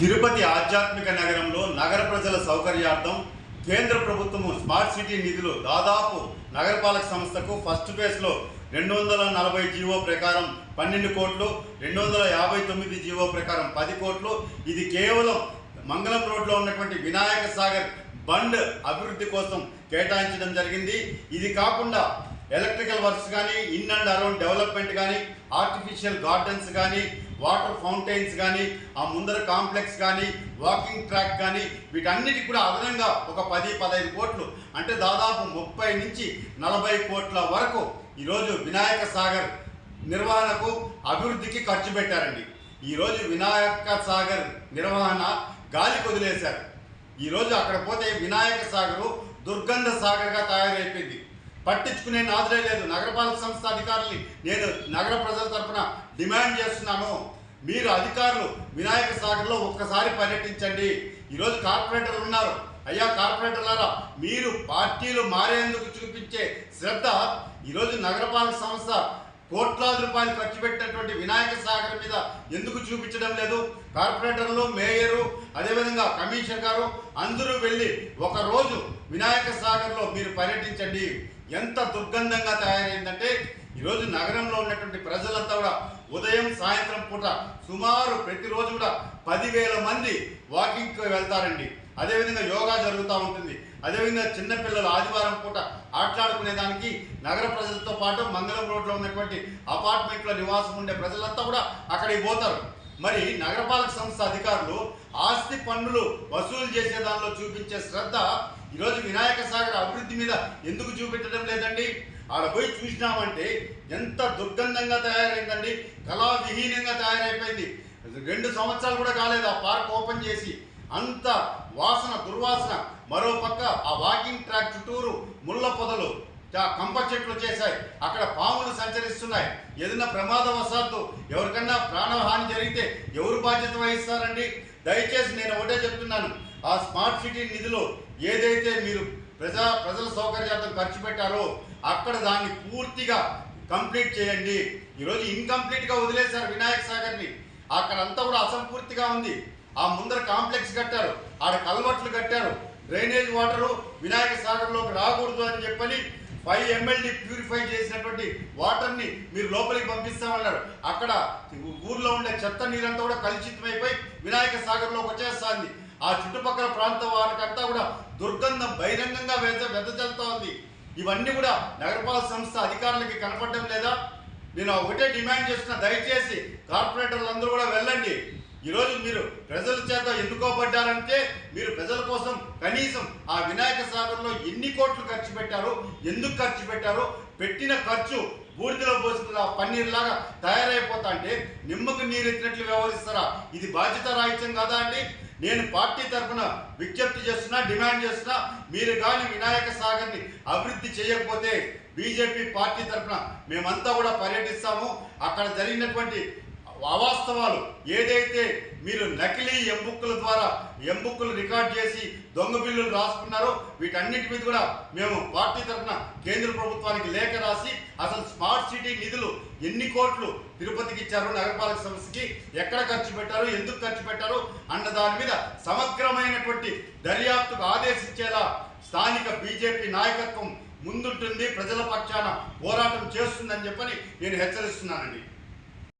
తిరుపతి ఆధ్యాత్మిక నగరంలో నగర ప్రజల సౌకర్యార్థం కేంద్ర ప్రభుత్వము స్మార్ట్ సిటీ నిధులు దాదాపు నగరపాలక సంస్థకు ఫస్ట్ ఫేజ్లో 240 జీవో ప్రకారం 12 కోట్లు, 259 జీవో ప్రకారం 10 కోట్లు. ఇది కేవలం మంగళం రోడ్లో ఉన్నటువంటి వినాయక సాగర్ బండ్ అభివృద్ధి కోసం కేటాయించడం జరిగింది. ఇది కాకుండా ఎలక్ట్రికల్ వర్క్స్ కానీ, ఇన్ అండ్ అరౌండ్ డెవలప్మెంట్ కానీ, ఆర్టిఫిషియల్ గార్డెన్స్ కానీ, వాటర్ ఫౌంటైన్స్ కానీ, ఆ ముందర కాంప్లెక్స్ కానీ, వాకింగ్ ట్రాక్ కానీ, వీటన్నిటికి కూడా అదనంగా ఒక 10-15 కోట్లు, అంటే దాదాపు 30 నుంచి 40 కోట్ల వరకు ఈరోజు వినాయక సాగర్ నిర్వహణకు, అభివృద్ధికి ఖర్చు పెట్టారండి. ఈరోజు వినాయక సాగర్ నిర్వహణ గాలికి వదిలేశారు. ఈరోజు అక్కడ పోతే వినాయక సాగరు దుర్గంధ సాగర్గా తయారైపోయింది. పట్టించుకునే నాదులే లేదు. నగరపాలక సంస్థ అధికారుల్ని నేను నగర ప్రజల తరఫున డిమాండ్ చేస్తున్నాను, మీరు అధికారులు వినాయక సాగర్లో ఒక్కసారి పర్యటించండి. ఈరోజు కార్పొరేటర్లు ఉన్నారు. అయ్యా కార్పొరేటర్లారా, మీరు పార్టీలు మారేందుకు చూపించే శ్రద్ధ ఈరోజు నగరపాలక సంస్థ కోట్లాది రూపాయలు ఖర్చు పెట్టినటువంటి వినాయక సాగర్ మీద ఎందుకు చూపించడం లేదు? కార్పొరేటర్లు, మేయరు, అదేవిధంగా కమిషనర్ గారు అందరూ వెళ్ళి ఒకరోజు వినాయక సాగర్లో మీరు పర్యటించండి. ఎంత దుర్గంధంగా తయారైందంటే ఈరోజు నగరంలో ఉన్నటువంటి ప్రజలంతా కూడా ఉదయం సాయంత్రం పూట సుమారు ప్రతిరోజు కూడా 10,000 మంది వాకింగ్కి వెళ్తారండి. అదేవిధంగా యోగా జరుగుతూ ఉంటుంది. అదేవిధంగా చిన్నపిల్లలు ఆదివారం పూట ఆటలాడుకునేదానికి నగర ప్రజలతో పాటు మంగళం రోడ్లో ఉన్నటువంటి అపార్ట్మెంట్లో నివాసం ఉండే ప్రజలంతా కూడా అక్కడికి పోతారు. మరి నగరపాలక సంస్థ అధికారులు ఆస్తి పన్నులు వసూలు చేసే దానిలో చూపించే శ్రద్ధ ఈరోజు వినాయక సాగర్ అభివృద్ధి మీద ఎందుకు చూపించడం లేదండి? ఆడ పోయి చూసినామంటే ఎంత దుర్గంధంగా తయారైందండి, కళావిహీనంగా తయారైపోయింది. 2 సంవత్సరాలు కూడా కాలేదు ఆ పార్క్ ఓపెన్ చేసి. అంత వాసన, దుర్వాసన. మరో పక్క ఆ వాకింగ్ ట్రాక్ చుట్టూరు ముళ్ళ పొదలు, కంప చెట్లు చేశాయి. అక్కడ పాములు సంచరిస్తున్నాయి. ఏదైనా ప్రమాదవశాత్తు ఎవరికన్నా ప్రాణహాని జరిగితే ఎవరు బాధ్యత వహిస్తారండి? దయచేసి నేను ఒకటే చెప్తున్నాను, ఆ స్మార్ట్ సిటీ నిధులు ఏదైతే మీరు ప్రజల సౌకర్యార్థం ఖర్చు పెట్టారో అక్కడ దాన్ని పూర్తిగా కంప్లీట్ చేయండి. ఈరోజు ఇన్కంప్లీట్గా వదిలేశారు వినాయక సాగర్ని. అక్కడంతా కూడా అసంపూర్తిగా ఉంది. ఆ ముందర కాంప్లెక్స్ కట్టారు, ఆడ కల్వర్ట్లు కట్టారు. డ్రైనేజ్ వాటరు వినాయక సాగర్లోకి రాకూడదు అని చెప్పని 5 MLD ప్యూరిఫై చేసినటువంటి వాటర్ని మీరు లోపలికి పంపిస్తామన్నారు. అక్కడ ఊర్లో ఉండే చెత్త నీరంతా కూడా కలుషితమైపోయి వినాయక సాగర్లోకి వచ్చేస్తుంది. ఆ చుట్టుపక్కల ప్రాంతం వారికంతా కూడా దుర్గంధం బహిరంగంగా వెదజల్లుతూ ఉంది. ఇవన్నీ కూడా నగరపాలక సంస్థ అధికారులకి కనపడడం లేదా? నేను ఒకటే డిమాండ్ చేస్తున్నా, దయచేసి కార్పొరేటర్లు అందరూ కూడా వెళ్ళండి. ఈరోజు మీరు ప్రజల చేత ఎన్నుకోబడ్డారంటే మీరు ప్రజల కోసం కనీసం ఆ వినాయక సాగర్లో ఎన్ని కోట్లు ఖర్చు పెట్టారు, ఎందుకు ఖర్చు పెట్టారు, పెట్టిన ఖర్చు బూడిదలో పోసిన పన్నీర్ లాగా తయారైపోతా అంటే నిమ్మకు నీరెత్తినట్లు వ్యవహరిస్తారా? ఇది బాధ్యత రాహిత్యం కాదా అండి? నేను పార్టీ తరఫున విజ్ఞప్తి చేస్తున్నా, డిమాండ్ చేస్తున్నా, మీరు కానీ వినాయక సాగర్ని అభివృద్ధి చేయకపోతే బీజేపీ పార్టీ తరఫున మేమంతా కూడా పర్యటిస్తాము. అక్కడ జరిగినటువంటి అవాస్తవాలు ఏదైతే మీరు నకిలీ ఎంబుక్కుల ద్వారా ఎంబుక్కులు రికార్డ్ చేసి దొంగ బిల్లులు రాసుకున్నారో వీటన్నిటి మీద కూడా మేము పార్టీ తరఫున కేంద్ర ప్రభుత్వానికి లేఖ రాసి అసలు స్మార్ట్ సిటీ నిధులు ఎన్ని కోట్లు తిరుపతికి ఇచ్చారు, నగరపాలక సంస్థకి ఎక్కడ ఖర్చు పెట్టారు, ఎందుకు ఖర్చు పెట్టారు అన్న దాని మీద సమగ్రమైనటువంటి దర్యాప్తుకు ఆదేశించేలా స్థానిక బీజేపీ నాయకత్వం ముందుంటుంది, ప్రజల పక్షాన పోరాటం చేస్తుందని చెప్పని నేను హెచ్చరిస్తున్నానండి.